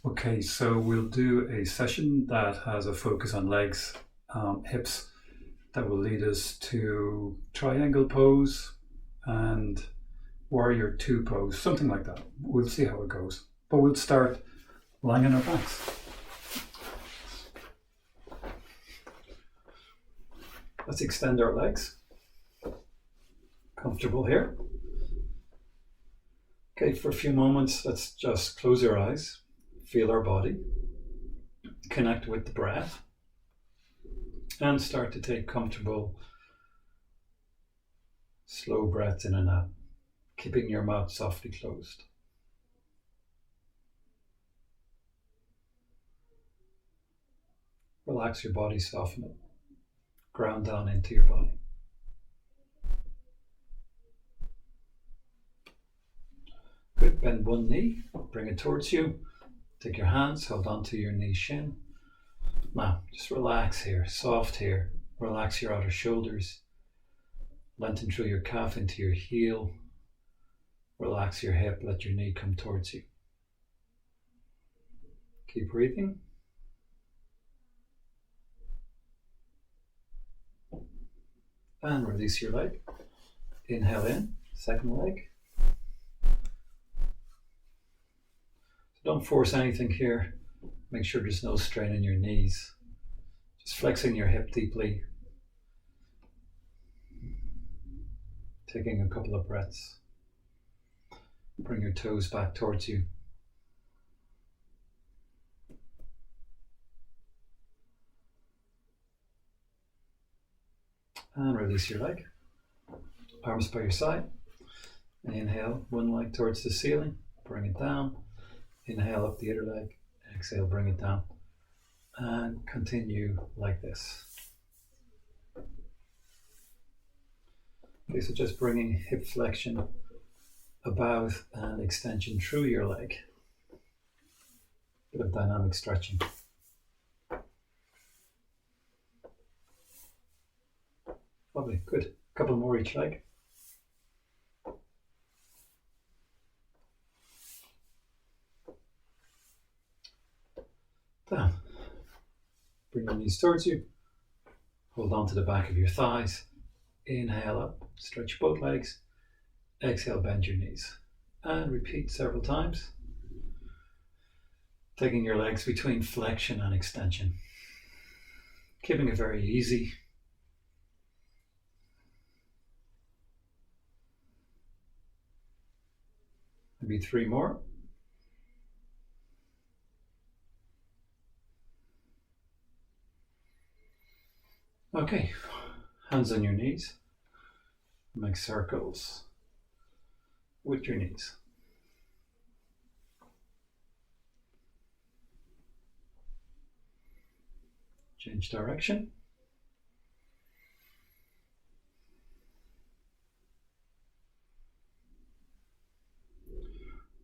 Okay, so we'll do a session that has a focus on legs, hips, that will lead us to triangle pose and warrior two pose, something like that. We'll see how it goes. But we'll start lying on our backs. Let's extend our legs. Comfortable here. Okay, for a few moments, let's just close your eyes, feel our body, connect with the breath, and start to take comfortable, slow breaths in and out, keeping your mouth softly closed. Relax your body, soften it, ground down into your body. Good, bend one knee, bring it towards you. Take your hands, hold on to your knee shin. Now, just relax here, soft here. Relax your outer shoulders. Lengthen through your calf into your heel. Relax your hip, let your knee come towards you. Keep breathing. And release your leg. Inhale in, second leg. Don't force anything here. Make sure there's no strain in your knees. Just flexing your hip deeply. Taking a couple of breaths. Bring your toes back towards you. And release your leg. Arms by your side. Inhale, one leg towards the ceiling. Bring it down. Inhale up the other leg. Exhale, bring it down. And continue like this. Okay, so just bringing hip flexion above and extension through your leg. Bit of dynamic stretching. Lovely, good. Couple more each leg. Down. Bring your knees towards you. Hold on to the back of your thighs. Inhale up, stretch both legs. Exhale, bend your knees. And repeat several times. Taking your legs between flexion and extension. Keeping it very easy. Maybe 3 more. Okay, hands on your knees. Make circles with your knees. Change direction.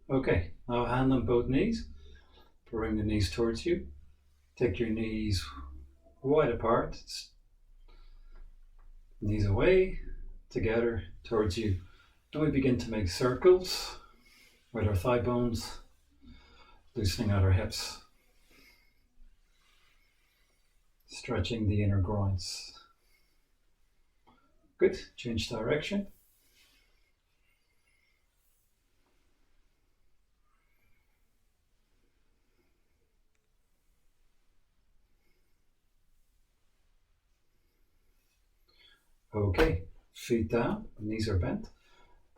Okay, now hand on both knees. Bring the knees towards you. Take your knees wide apart. Knees away, together, towards you. And we begin to make circles with our thigh bones, loosening out our hips, stretching the inner groins. Good, change direction. Okay, feet down, knees are bent.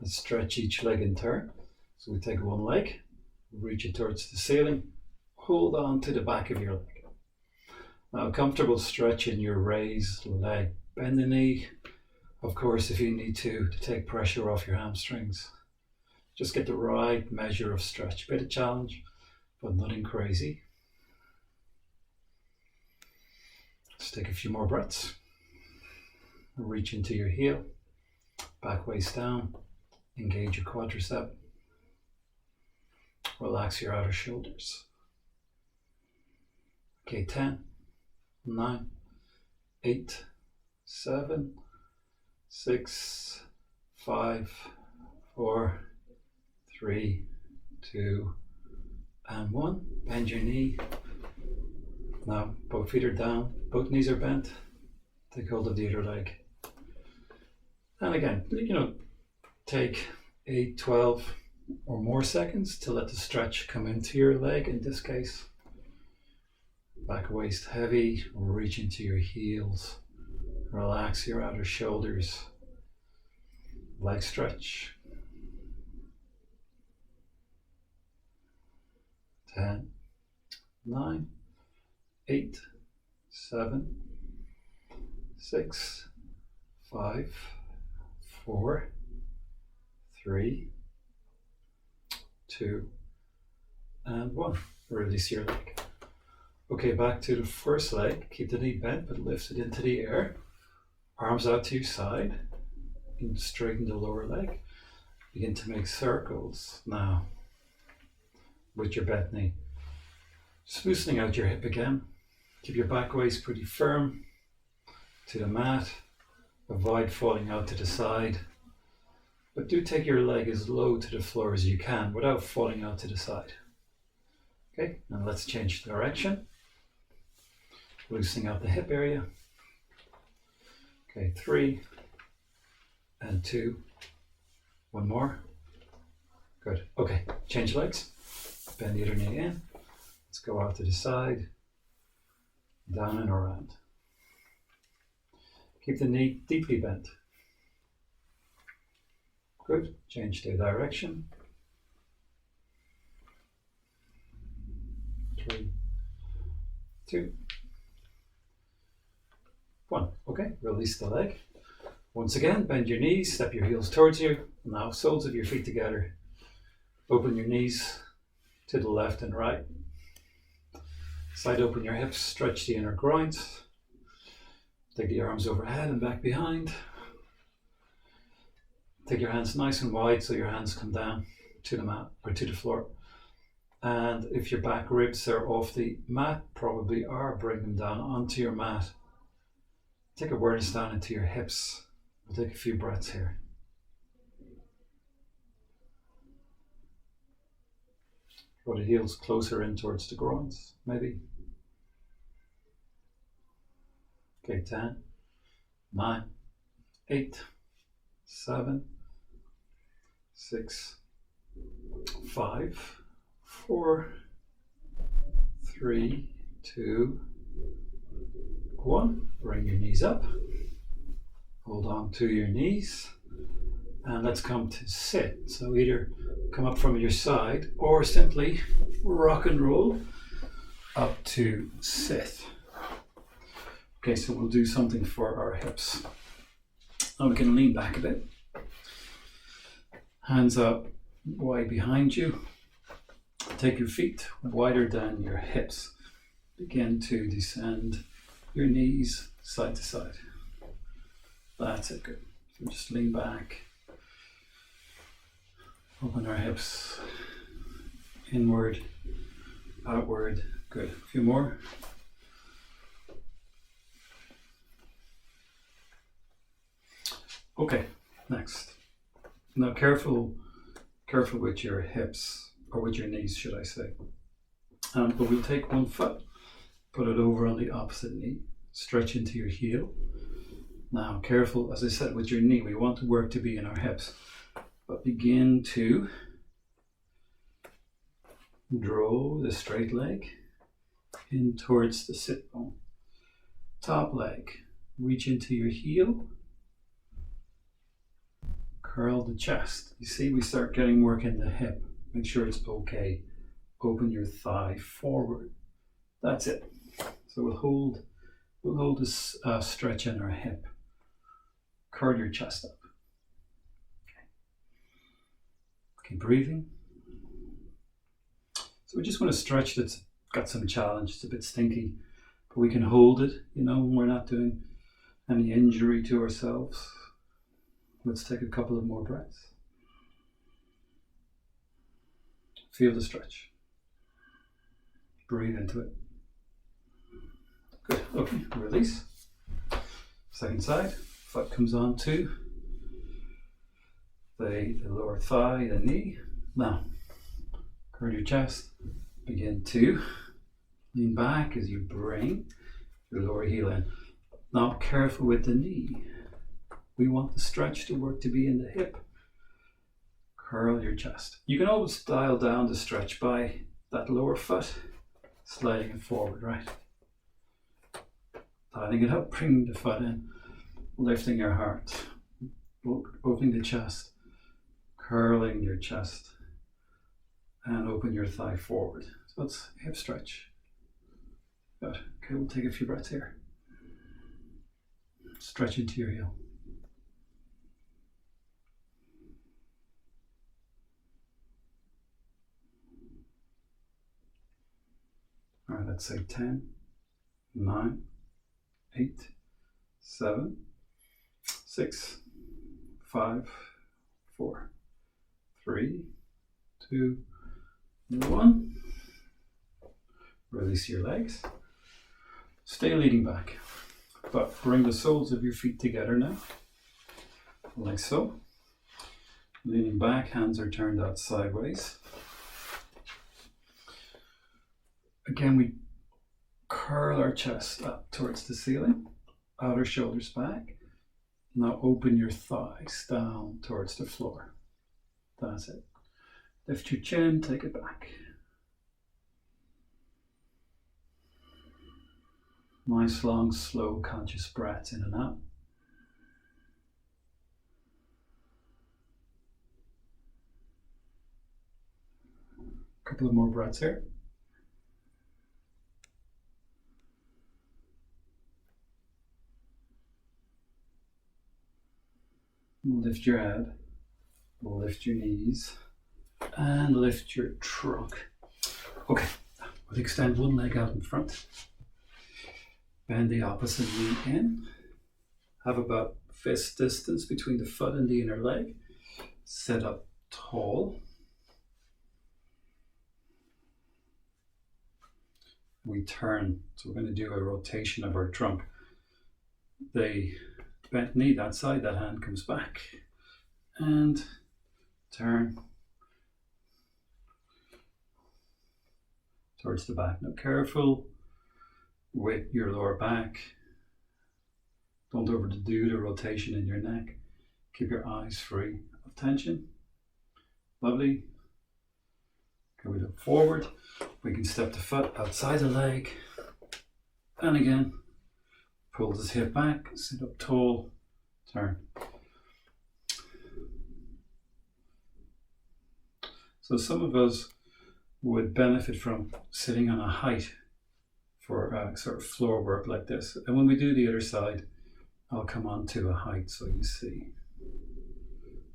Let's stretch each leg in turn. So we take one leg, reach it towards the ceiling, hold on to the back of your leg. Now, comfortable stretch in your raised leg. Bend the knee, of course, if you need to take pressure off your hamstrings. Just get the right measure of stretch. Bit of challenge, but nothing crazy. Let's take a few more breaths. Reach into your heel, back waist down, engage your quadricep, relax your outer shoulders. Okay, 10, 9, 8, 7, 6, 5, 4, 3, 2, and one. Bend your knee. Now both feet are down, both knees are bent. Take hold of the other leg. And again, take 8, 12 or more seconds to let the stretch come into your leg in this case. Back waist heavy, reach into your heels. Relax your outer shoulders. Leg stretch. 10, 9, 8, 7, 6, 5, 4, 3, 2, and 1. Release your leg. Okay, back to the first leg. Keep the knee bent, but lift it into the air. Arms out to your side. And straighten the lower leg. Begin to make circles now with your bent knee. Just loosening out your hip again. Keep your back waist pretty firm to the mat. Avoid falling out to the side. But do take your leg as low to the floor as you can without falling out to the side. Okay, now let's change direction. Loosening out the hip area. Okay, 3 and 2. One more. Good. Okay, change legs. Bend the other knee in. Let's go out to the side. Down and around. Keep the knee deeply bent. Good. Change the direction. 3, 2, 1. Okay, release the leg. Once again, bend your knees, step your heels towards you. Now, soles of your feet together. Open your knees to the left and right. Side open your hips, stretch the inner groins. Take the arms overhead and back behind. Take your hands nice and wide so your hands come down to the mat or to the floor. And if your back ribs are off the mat, probably are, bring them down onto your mat. Take awareness down into your hips. We'll take a few breaths here. Draw the heels closer in towards the groins, maybe. Okay, 10, 9, 8, 7, 6, 5, 4, 3, 2, 1. Bring your knees up. Hold on to your knees. And let's come to sit. So either come up from your side or simply rock and roll up to sit. Okay, so we'll do something for our hips. Now we can lean back a bit. Hands up wide behind you. Take your feet wider than your hips. Begin to descend your knees side to side. That's it, good. So just lean back. Open our hips. Inward, outward. Good. A few more. Okay, next. Now careful with your hips, or with your knees, should I say. But we'll take one foot, put it over on the opposite knee, stretch into your heel. Now careful, as I said, with your knee, we want the work to be in our hips. But begin to draw the straight leg in towards the sit bone. Top leg, reach into your heel. Curl the chest. You see, we start getting work in the hip. Make sure it's okay. Open your thigh forward. That's it. So we'll hold this stretch in our hip. Curl your chest up. Okay, breathing. So we just want to stretch that's got some challenge. It's a bit stinky, but we can hold it, when we're not doing any injury to ourselves. Let's take a couple of more breaths. Feel the stretch. Breathe into it. Good. Okay, release. Second side. Foot comes on to the lower thigh, the knee. Now, curl your chest. Begin to lean back as you bring your lower heel in. Now careful with the knee. We want the stretch to work to be in the hip. Curl your chest. You can always dial down the stretch by that lower foot, sliding it forward, right? Dialing it up, bringing the foot in, lifting your heart, opening the chest, curling your chest, and open your thigh forward. So it's a hip stretch. Good. Okay, we'll take a few breaths here. Stretch into your heel. All right, let's say 10, 9, 8, 7, 6, 5, 4, 3, 2, 1. Release your legs. Stay leaning back, but bring the soles of your feet together now, like so. Leaning back, hands are turned out sideways. Again, we curl our chest up towards the ceiling, outer shoulders back. Now open your thighs down towards the floor. That's it. Lift your chin, take it back. Nice, long, slow, conscious breaths in and out. A couple of more breaths here. Lift your head, lift your knees, and lift your trunk. Okay, we'll extend one leg out in front. Bend the opposite knee in. Have about fist distance between the foot and the inner leg. Sit up tall. We turn, so we're going to do a rotation of our trunk. The bent knee, that side, that hand comes back. And turn towards the back. Now careful with your lower back. Don't overdo the rotation in your neck. Keep your eyes free of tension. Lovely. Okay, we look forward. We can step the foot outside the leg. And again, pull this hip back, sit up tall, turn. So some of us would benefit from sitting on a height for sort of floor work like this. And when we do the other side, I'll come on to a height so you see.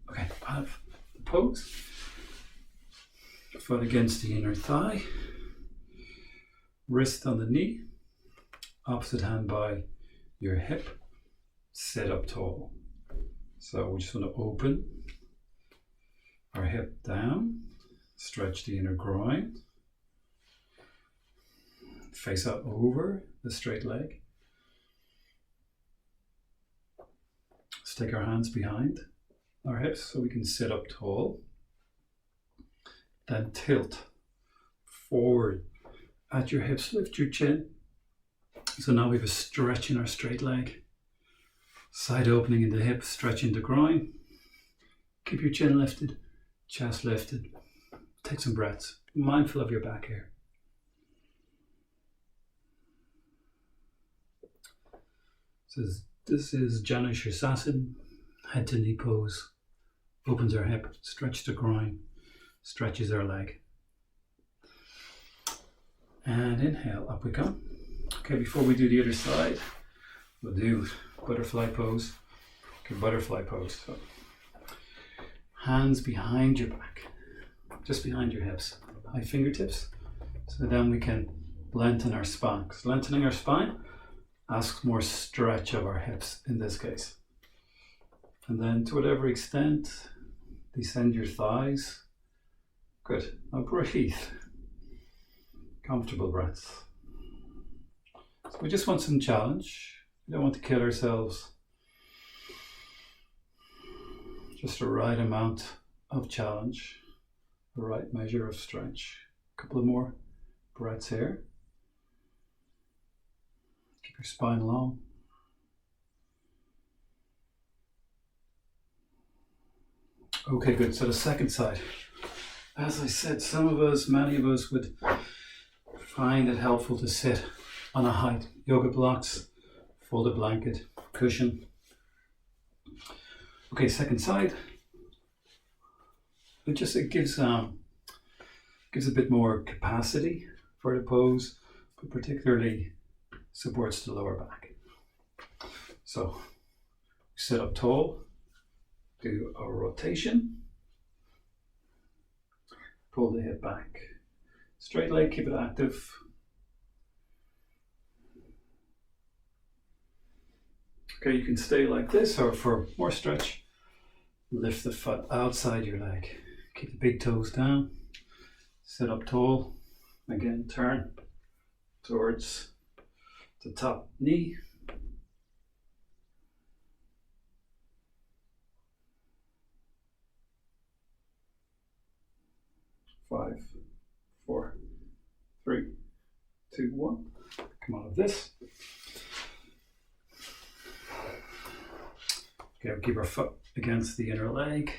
Okay, I have the pose. Foot against the inner thigh. Wrist on the knee. Opposite hand by your hip. Sit up tall. So we just want to open our hip down. Stretch the inner groin. Face out over the straight leg. Stick our hands behind our hips so we can sit up tall. Then tilt forward at your hips, lift your chin. So now we have a stretch in our straight leg. Side opening in the hip, stretching the groin. Keep your chin lifted, chest lifted. Take some breaths, mindful of your back here. So this is Janu Sirsasana, head to knee pose. Opens our hip, stretch the groin, stretches our leg. And inhale, up we come. Okay, before we do the other side, we'll do butterfly pose. Okay, butterfly pose. So, hands behind your back, just behind your hips, high fingertips. So then we can lengthen our spine. Because lengthening our spine asks more stretch of our hips in this case. And then to whatever extent, descend your thighs. Good. Now breathe. Comfortable breaths. So we just want some challenge. We don't want to kill ourselves. Just the right amount of challenge, the right measure of stretch. A couple of more. breaths here. Keep your spine long. Okay, good. So the second side. As I said, many of us would find it helpful to sit on a height. Yoga blocks, folded blanket, cushion. Okay, second side. It gives a bit more capacity for the pose, but particularly supports the lower back. So sit up tall, do a rotation, pull the hip back, straight leg, keep it active. Okay, you can stay like this, or for more stretch, lift the foot outside your leg. Keep the big toes down, sit up tall, again turn towards the top knee. Five, 4, 3, 2, 1. Come out of this. Okay, we'll keep our foot against the inner leg.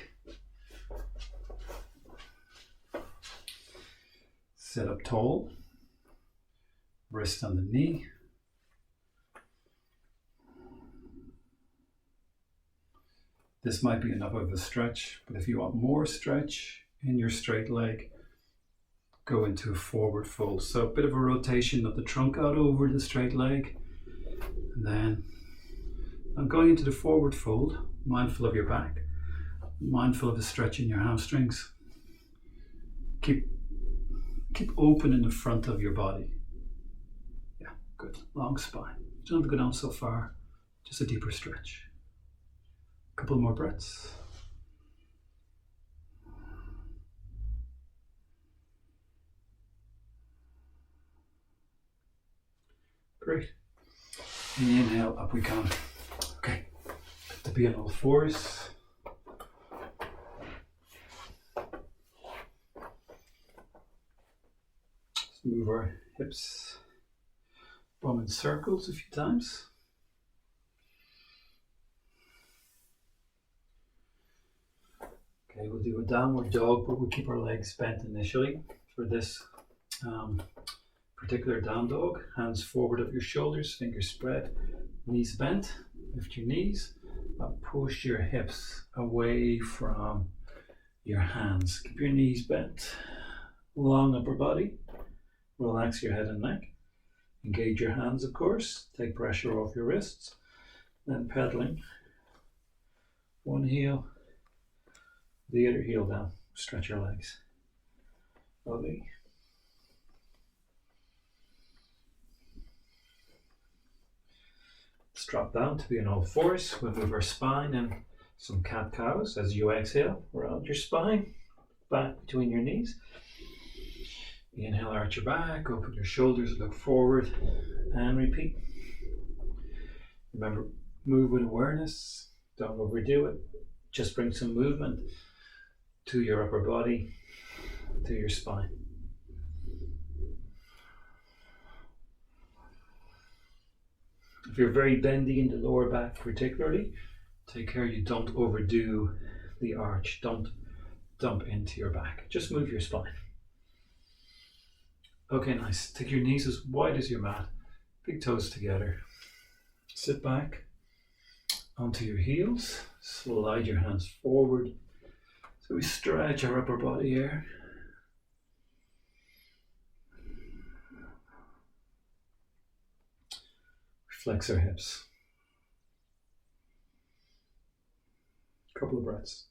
Sit up tall. Wrist on the knee. This might be enough of a stretch, but if you want more stretch in your straight leg, go into a forward fold. So a bit of a rotation of the trunk out over the straight leg. And then I'm going into the forward fold, mindful of your back, mindful of the stretch in your hamstrings. Keep open in the front of your body. Yeah, good. Long spine. You don't have to go down so far, just a deeper stretch. A couple more breaths. Great. Inhale, up we come. Okay, to be on all fours. Let's move our hips, bum in circles a few times. Okay, we'll do a downward dog, but we'll keep our legs bent initially for this particular down dog. Hands forward of your shoulders, fingers spread, knees bent. Lift your knees, push your hips away from your hands. Keep your knees bent. Long upper body. Relax your head and neck. Engage your hands, of course. Take pressure off your wrists. Then pedaling. One heel, the other heel down. Stretch your legs. Lovely. Let's drop down to be on all fours. We'll move our spine and some cat-cows as you exhale. Round your spine, back between your knees. Inhale, arch your back, open your shoulders, look forward, and repeat. Remember, move with awareness. Don't overdo it. Just bring some movement to your upper body, to your spine. If you're very bendy in the lower back particularly, take care you don't overdo the arch. Don't dump into your back. Just move your spine. Okay, nice. Take your knees as wide as your mat. Big toes together. Sit back onto your heels. Slide your hands forward. So we stretch our upper body here. Flex our hips. Couple of breaths.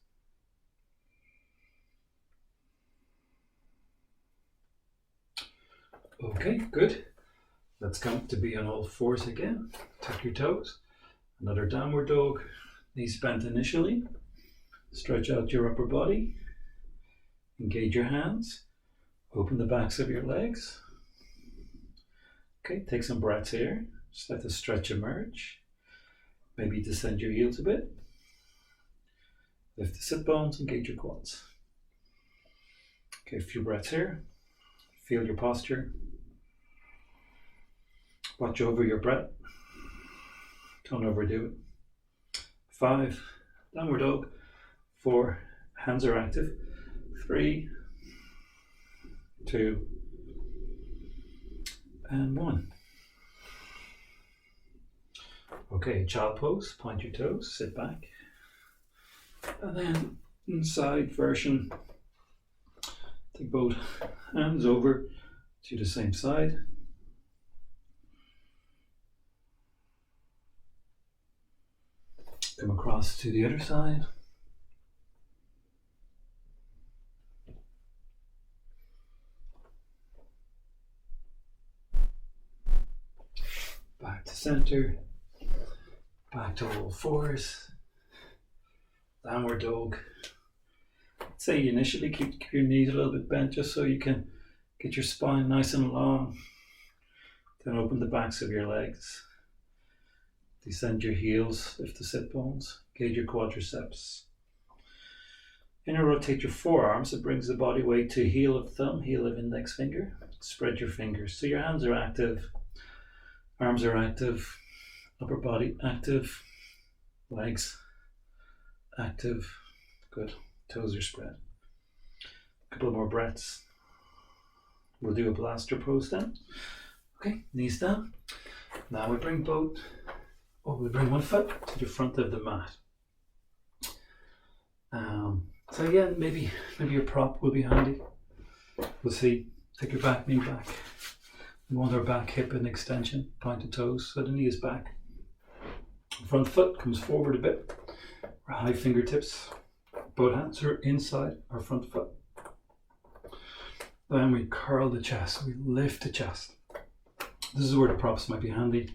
Okay, good. Let's come to be on all fours again. Tuck your toes. Another downward dog. Knees bent initially. Stretch out your upper body. Engage your hands. Open the backs of your legs. Okay, take some breaths here. Just let the stretch emerge. Maybe descend your heels a bit. Lift the sit bones, engage your quads. Okay, a few breaths here. Feel your posture. Watch over your breath. Don't overdo it. 5, downward dog. 4, hands are active. 3, 2, and 1. Okay, child pose, point your toes, sit back. And then inside version, take both hands over to the same side. Come across to the other side. Back to center. Back to all fours. Downward dog. I'd say you initially keep your knees a little bit bent just so you can get your spine nice and long. Then open the backs of your legs. Descend your heels, lift the sit bones, engage your quadriceps. Inner rotate your forearms. It brings the body weight to heel of thumb, heel of index finger. Spread your fingers. So your hands are active, arms are active, upper body active, legs active. Good. Toes are spread. A couple more breaths. We'll do a blaster pose then. Okay, knees down. Now we bring both. We bring one foot to the front of the mat. So again, maybe your prop will be handy. We'll see. Take your back knee back. We want our back hip in extension, pointed toes, so the knee is back. Front foot comes forward a bit. Our high fingertips. Both hands are inside our front foot. Then we curl the chest. We lift the chest. This is where the props might be handy.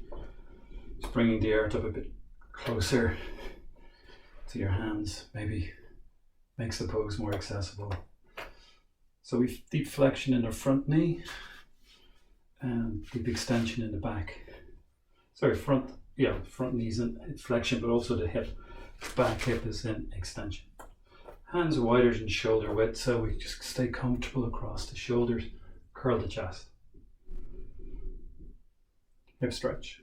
Just bringing the earth up a bit closer to your hands, maybe makes the pose more accessible. So we've deep flexion in our front knee and deep extension in the back. Sorry, front knee's in flexion, but also the hip, back hip is in extension. Hands wider than shoulder width, so we just stay comfortable across the shoulders, curl the chest. Hip stretch.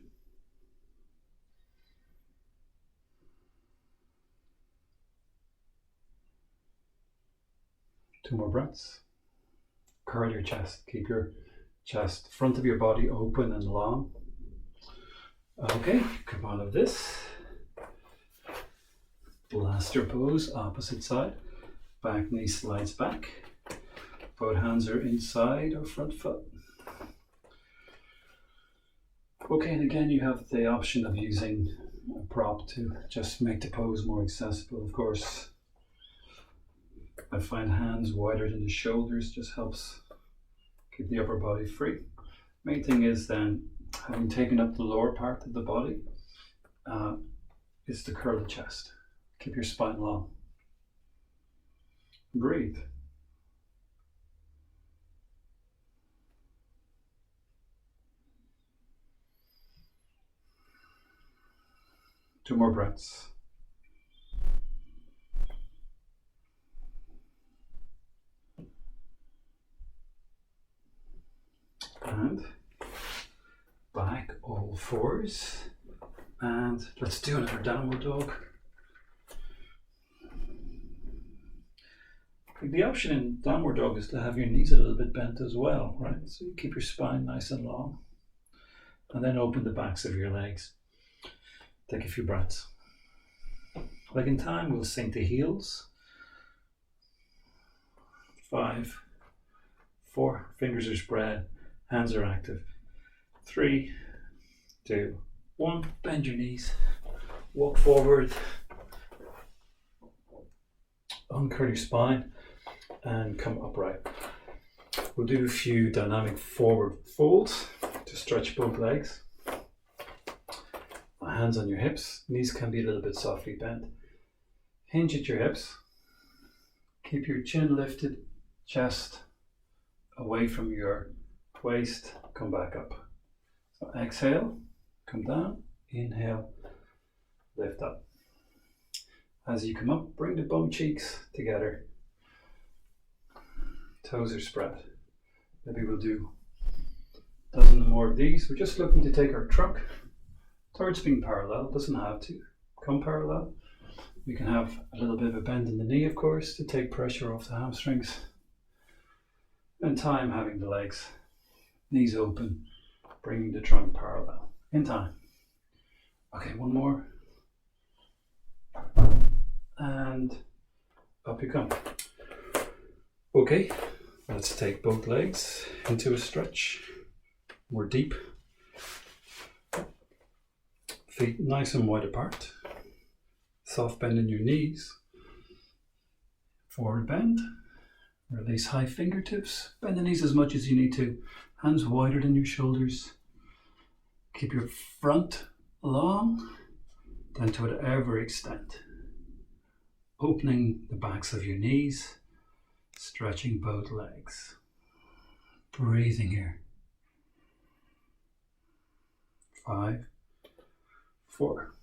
Two more breaths. Curl your chest. Keep your chest, front of your body open and long. Okay, come out of this. Blaster pose, opposite side. Back knee slides back. Both hands are inside our front foot. Okay, and again you have the option of using a prop to just make the pose more accessible. Of course, I find hands wider than the shoulders just helps keep the upper body free. Main thing is then, having taken up the lower part of the body, is to curl the chest. Keep your spine long. Breathe. Two more breaths. And back all fours. And let's do another downward dog. The option in downward dog is to have your knees a little bit bent as well, right? So you keep your spine nice and long. And then open the backs of your legs. Take a few breaths. Like in time, we'll sink the heels. 5, 4, fingers are spread, hands are active. 3, 2, 1, bend your knees, walk forward, uncurl your spine, and come upright. We'll do a few dynamic forward folds to stretch both legs. Hands on your hips, knees can be a little bit softly bent. Hinge at your hips, keep your chin lifted, chest away from your waist, come back up. So exhale, come down, inhale, lift up. As you come up, bring the bum cheeks together. Toes are spread. Maybe we'll do Dozen more of these. We're just looking to take our trunk towards being parallel. Doesn't have to come parallel. We can have a little bit of a bend in the knee, of course, to take pressure off the hamstrings. In time, having the legs, knees open, bringing the trunk parallel. In time. Okay, one more. And up you come. Okay, let's take both legs into a stretch. More deep. Feet nice and wide apart. Soft bend in your knees. Forward bend. Release high fingertips. Bend the knees as much as you need to. Hands wider than your shoulders. Keep your front long, then to whatever extent. Opening the backs of your knees. Stretching both legs. Breathing here. 5, 4,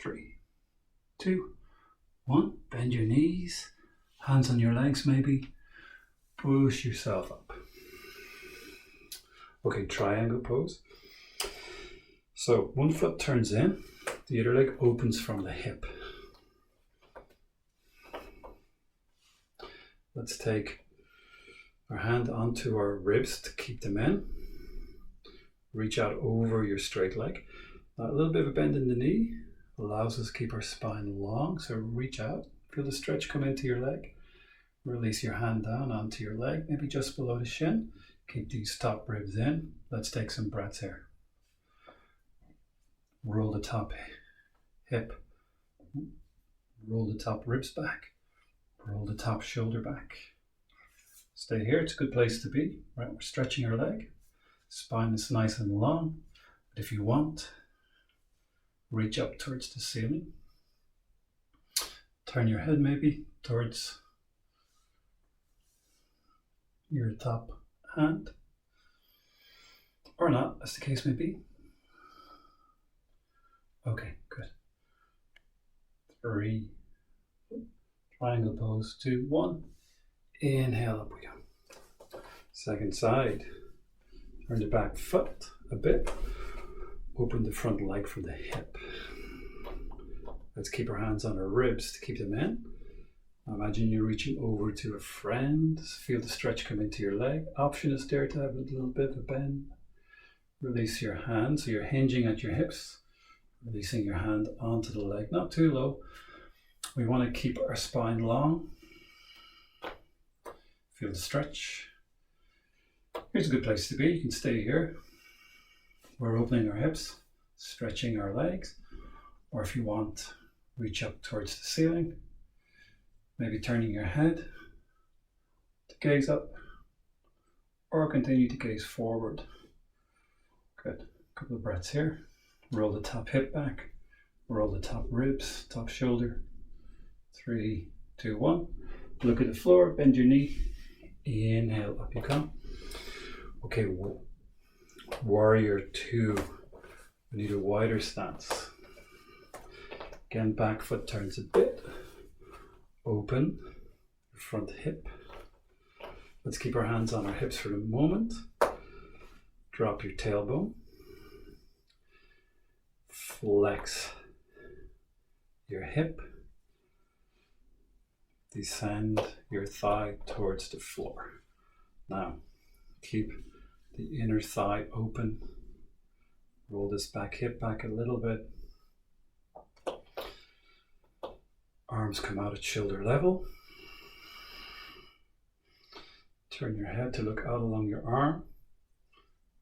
3, 2, 1. Bend your knees, hands on your legs maybe. Push yourself up. Okay, triangle pose. So one foot turns in, the other leg opens from the hip. Let's take our hand onto our ribs to keep them in. Reach out over your straight leg. Now a little bit of a bend in the knee allows us to keep our spine long. So reach out, feel the stretch come into your leg. Release your hand down onto your leg, maybe just below the shin. Keep these top ribs in. Let's take some breaths here. Roll the top hip. Roll the top ribs back. Roll the top shoulder back. Stay here, it's a good place to be. Right, we're stretching our leg. Spine is nice and long, but if you want, reach up towards the ceiling. Turn your head maybe towards your top hand, or not, as the case may be. Okay, good. 3, triangle pose, 2, 1. Inhale, up we go. Second side. Turn the back foot a bit. Open the front leg from the hip. Let's keep our hands on our ribs to keep them in. Imagine you're reaching over to a friend. Feel the stretch come into your leg. Option is there to have a little bit of a bend. Release your hand, so you're hinging at your hips. Releasing your hand onto the leg, not too low. We want to keep our spine long. Feel the stretch. Here's a good place to be. You can stay here. We're opening our hips, stretching our legs, or if you want, reach up towards the ceiling. Maybe turning your head to gaze up, or continue to gaze forward. Good. A couple of breaths here. Roll the top hip back. Roll the top ribs, top shoulder. 3, 2, 1. Look at the floor. Bend your knee. Inhale, up you come. Okay, warrior 2. We need a wider stance. Again, back foot turns a bit. Open the front hip. Let's keep our hands on our hips for a moment. Drop your tailbone. Flex your hip. Descend your thigh towards the floor. Now, keep the inner thigh open. Roll this back hip back a little bit. Arms come out at shoulder level. Turn your head to look out along your arm.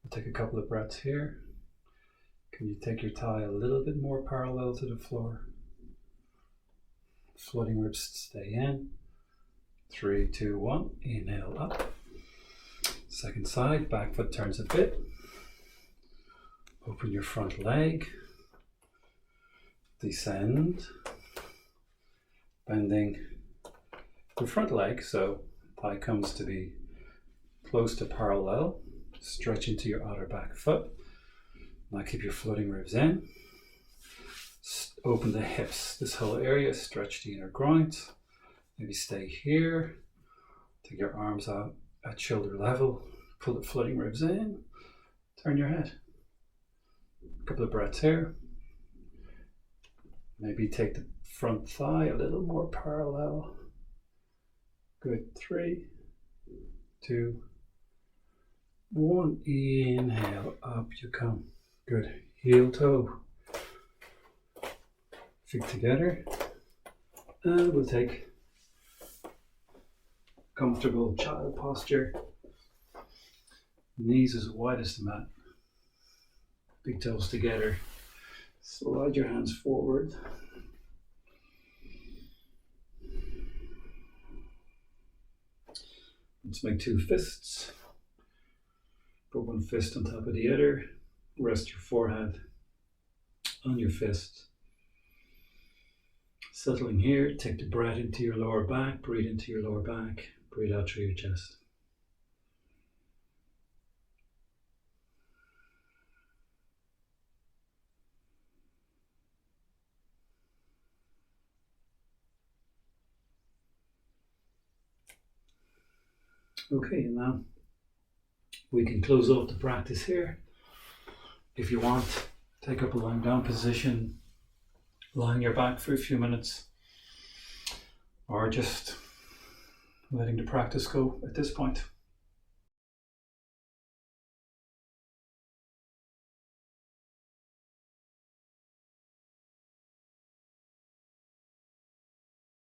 We'll take a couple of breaths here. Can you take your thigh a little bit more parallel to the floor? Floating ribs stay in. 3, 2, 1. Inhale up. Second side, back foot turns a bit. Open your front leg. Descend. Bending the front leg so thigh comes to be close to parallel. Stretch into your outer back foot. Now keep your floating ribs in. Open the hips. This whole area, stretch the inner groins. Maybe stay here. Take your arms out at shoulder level. Pull the floating ribs in. Turn your head. A couple of breaths here. Maybe take the front thigh a little more parallel. Good. 3, 2, 1. Inhale, up you come. Good. Heel toe. Feet together. And we'll take comfortable child posture. Knees as wide as the mat. Big toes together. Slide your hands forward. Let's make 2 fists. Put one fist on top of the other. Rest your forehead on your fist. Settling here, take the breath into your lower back. Breathe into your lower back. Breathe out through your chest. Okay, now we can close off the practice here. If you want, take up a lying down position, lie on your back for a few minutes, or just letting the practice go at this point.